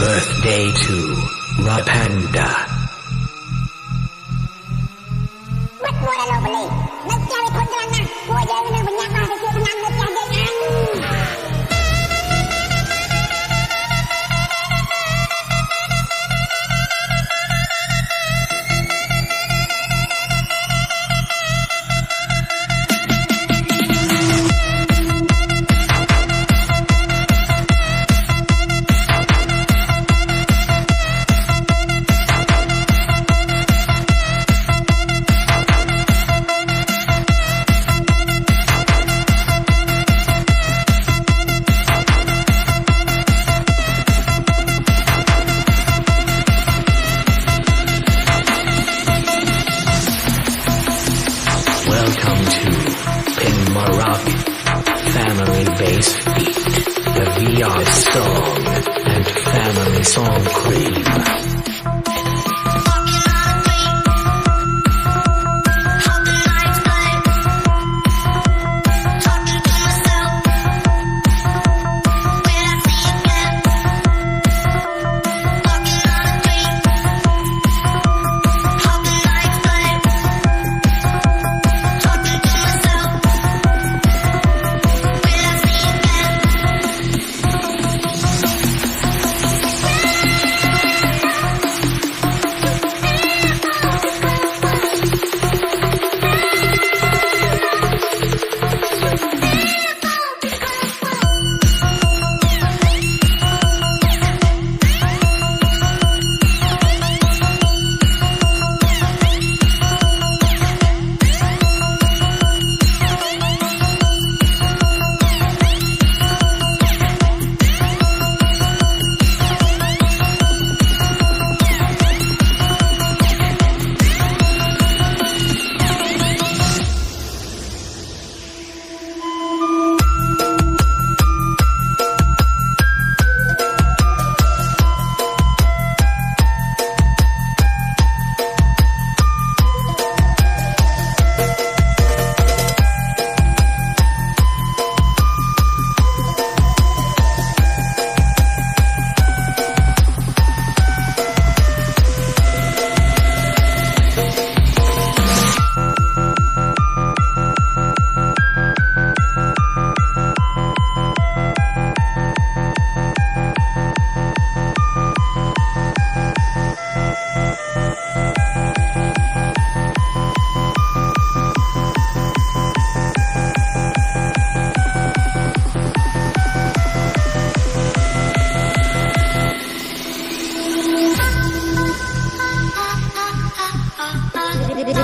birthday to Rapanda.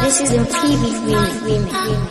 This is a PeeBee remix.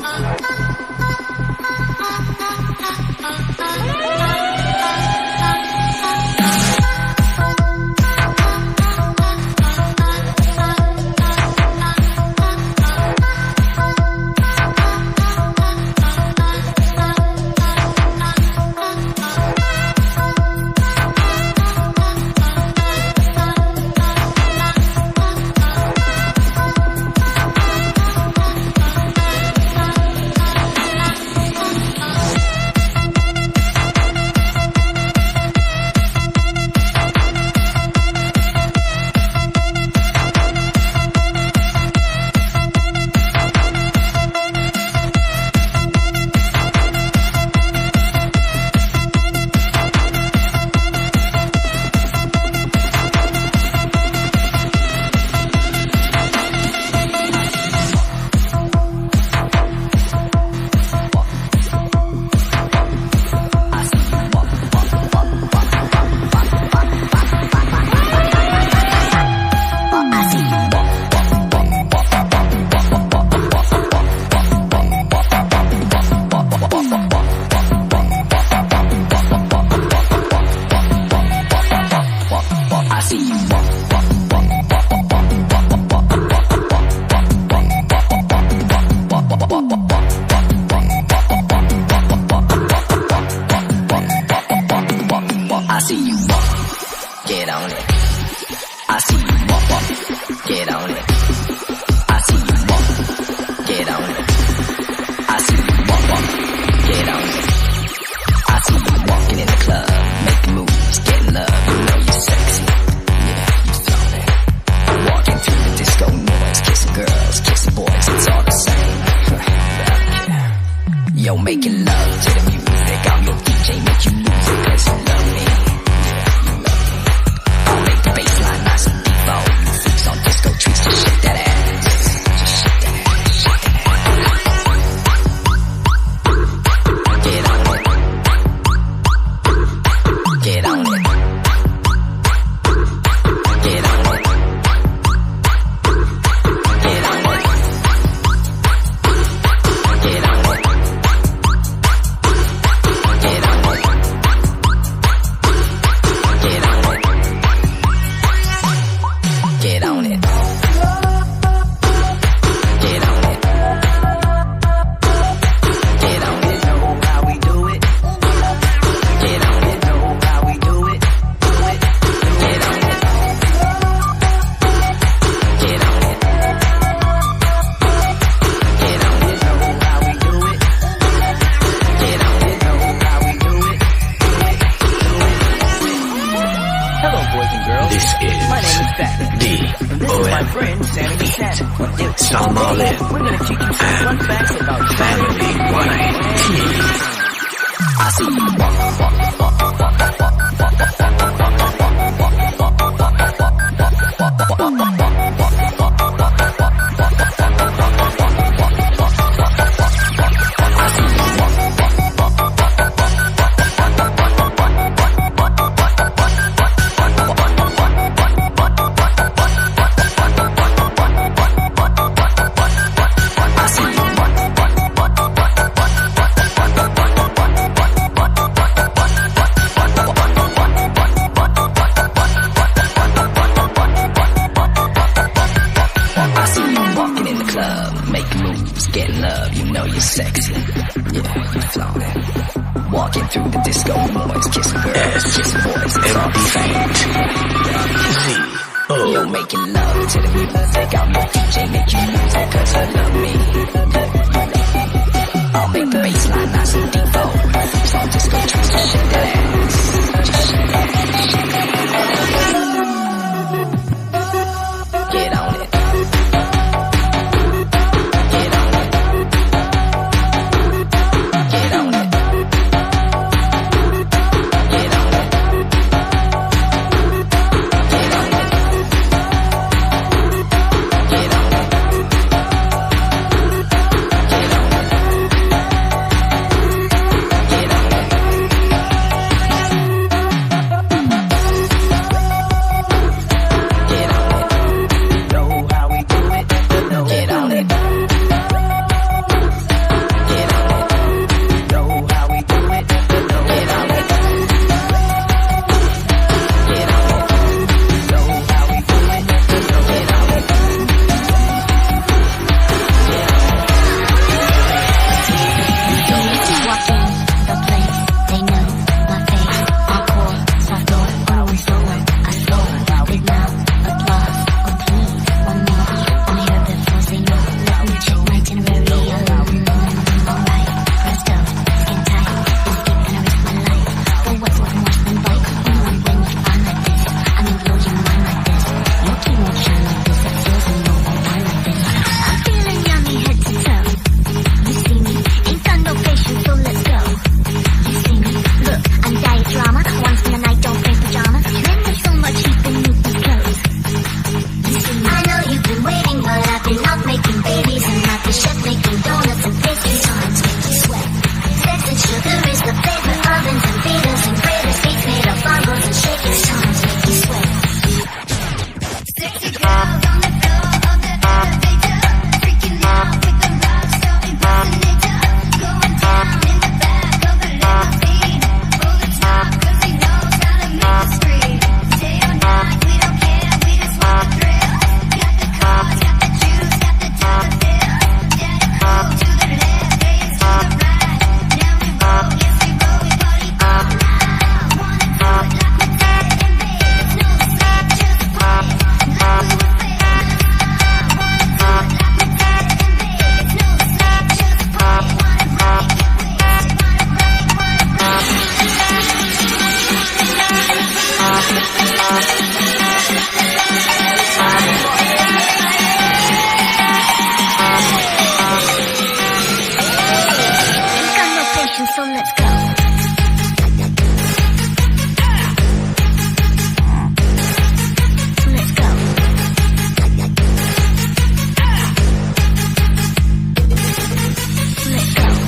Yo, making love to the music. I'm your DJ, make you lose it 'cause you love me. I'll make the bassline nice and deep. Oh, you freaks on disco trees, just shake that ass. Just shake that ass, shake that ass. Get on it. Get on it. Get on it. Get on it. Get on it. Get on it. Get on it. Get on it. Get on it. Get on it. Know how we do it. Get on it. Know how we do it. Do it. Get on it. Get on it. Get on it. Know how we do it. Get on it. Know how we do it. Do it. Do it. Hello, boys and girls. This is My name is Beck. And this is my friend Sammy the Sad. Somali We're gonna teach you some fun facts about family wine tea. I see you walk, walk, walk, walk, walk, walk, walk, walk, walk, sexy. Yeah, you flown it. Walking through the disco, boys kissing girls, kissing boys. It's all the same. ZiiO. Yo, making love to the music. I'm your DJ, make you lose it 'cause you love me. I'll make the bassline nice and deep. Oh, so disco trees, just shake that ass. Just shake that ass, shake that ass. Get on it. So let's go. Let's go. Let's go.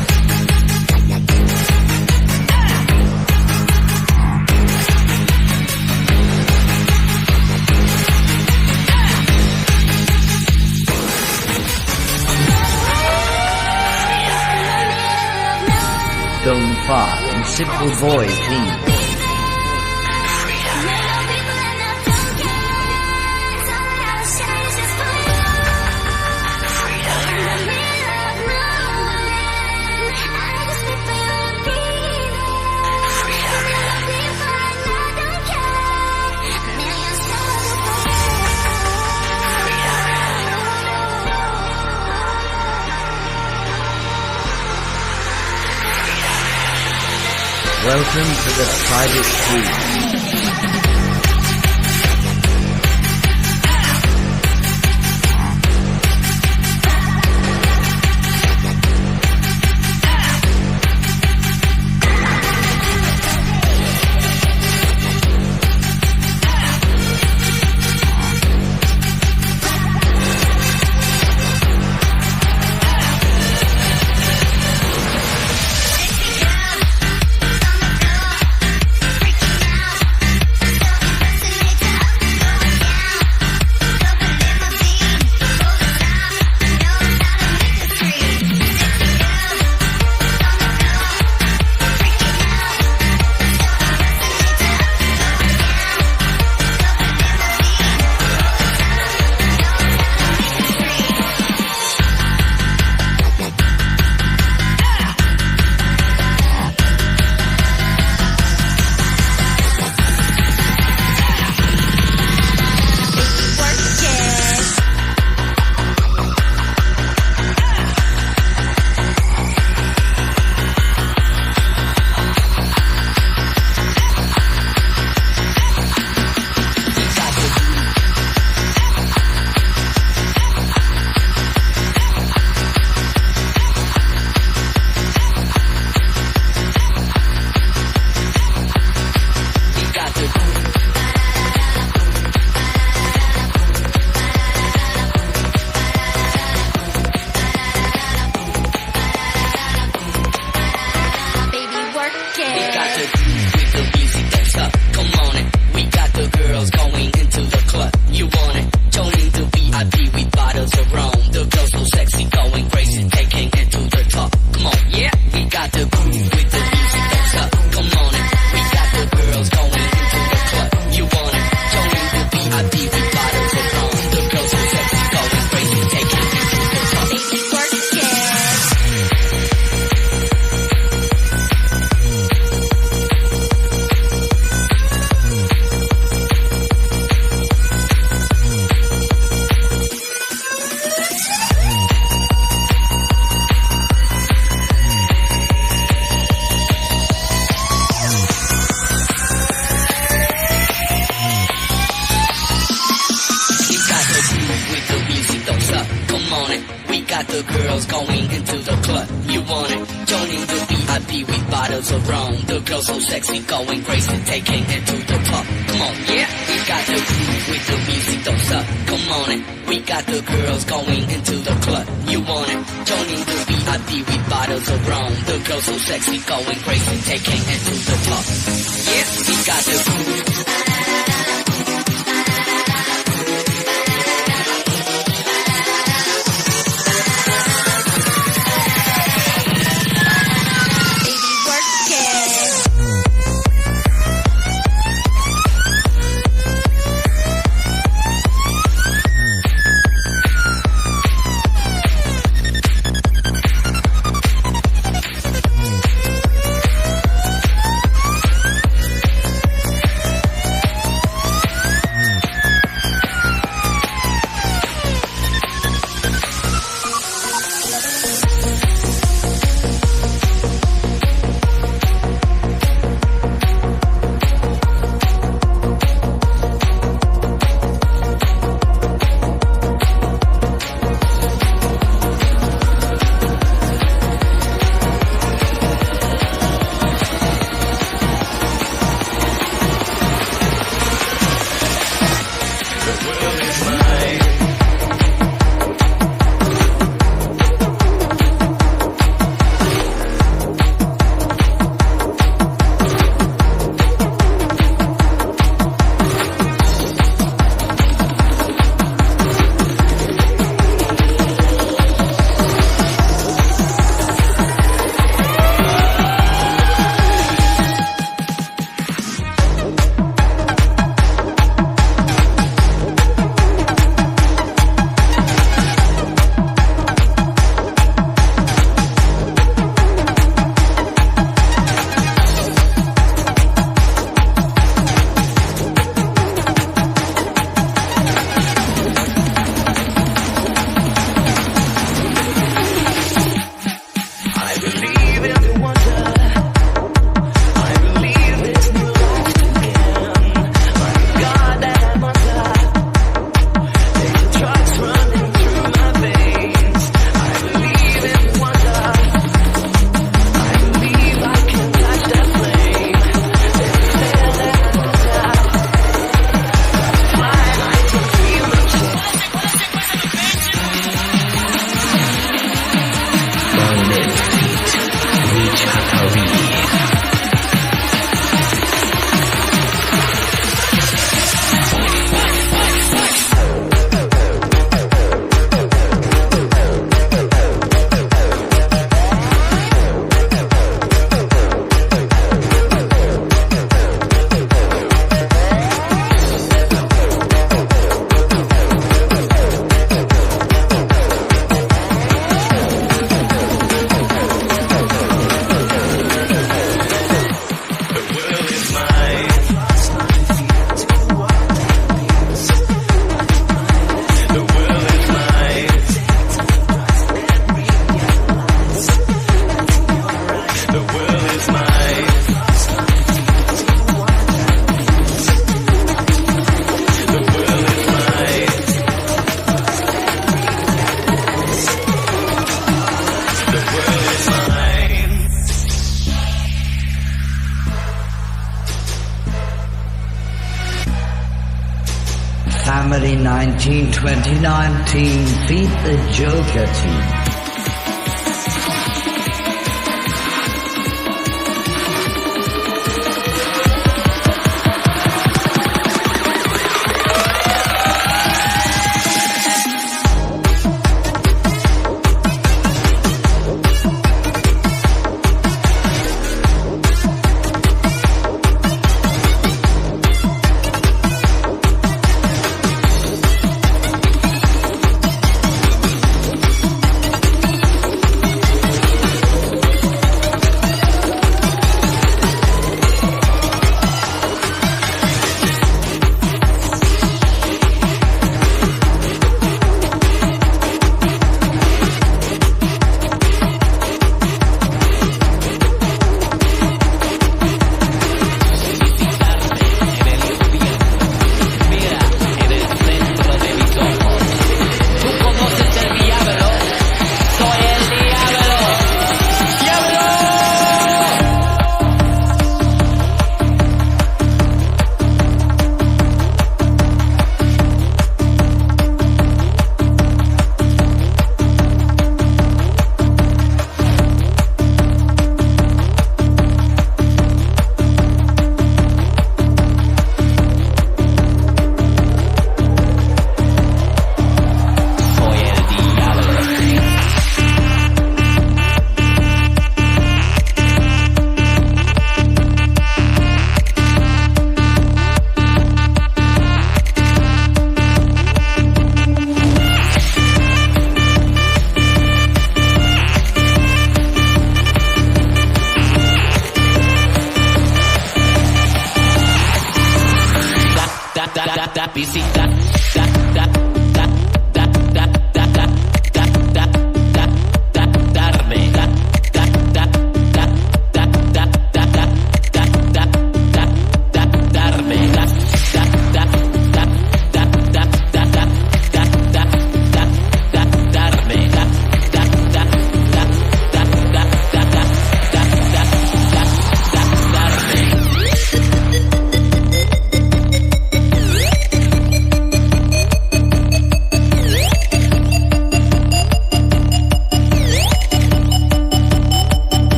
Don't far and simple void thing. Welcome to the private suite. Family 19-2019 beat the Joker team.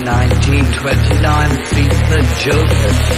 1929 beat the Joker.